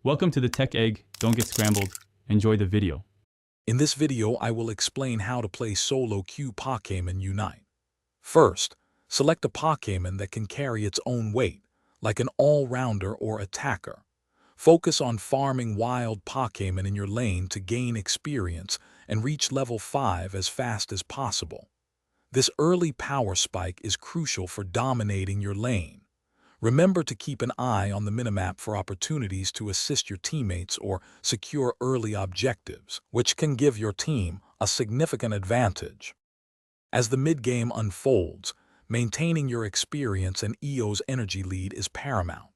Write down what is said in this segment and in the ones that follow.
Welcome to the Tech Egg. Don't get scrambled. Enjoy the video. In this video, I will explain how to play solo queue Pokémon Unite. First, select a Pokémon that can carry its own weight, like an all-rounder or attacker. Focus on farming wild Pokémon in your lane to gain experience and reach level 5 as fast as possible. This early power spike is crucial for dominating your lane. Remember to keep an eye on the minimap for opportunities to assist your teammates or secure early objectives, which can give your team a significant advantage. As the mid-game unfolds, maintaining your experience and EO's energy lead is paramount.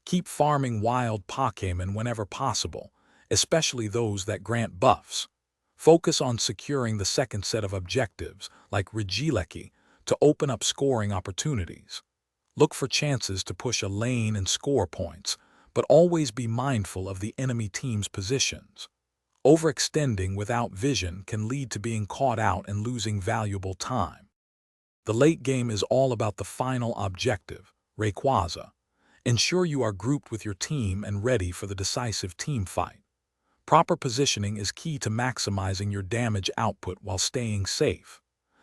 Keep farming wild Pokémon whenever possible, especially those that grant buffs. Focus on securing the second set of objectives, like Regieleki, to open up scoring opportunities. Look for chances to push a lane and score points, but always be mindful of the enemy team's positions. Overextending without vision can lead to being caught out and losing valuable time. The late game is all about the final objective, Rayquaza. Ensure you are grouped with your team and ready for the decisive team fight. Proper positioning is key to maximizing your damage output while staying safe.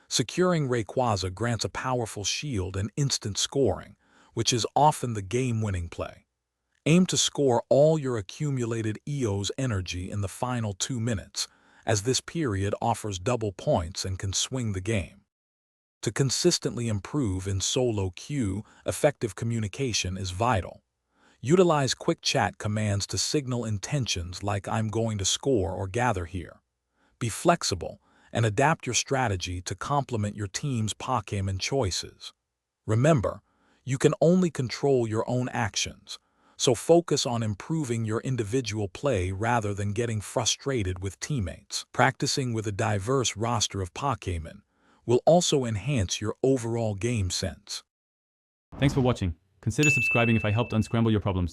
Securing Rayquaza grants a powerful shield and instant scoring, which is often the game-winning play. Aim to score all your accumulated EO's energy in the final 2 minutes, as this period offers double points and can swing the game. To consistently improve in solo queue, effective communication is vital. Utilize quick chat commands to signal intentions like "I'm going to score" or "gather here." Be flexible and adapt your strategy to complement your team's Pokémon choices. Remember, you can only control your own actions, so focus on improving your individual play rather than getting frustrated with teammates. Practicing with a diverse roster of Pokémon will also enhance your overall game sense. Thanks for watching. Consider subscribing if I helped unscramble your problems.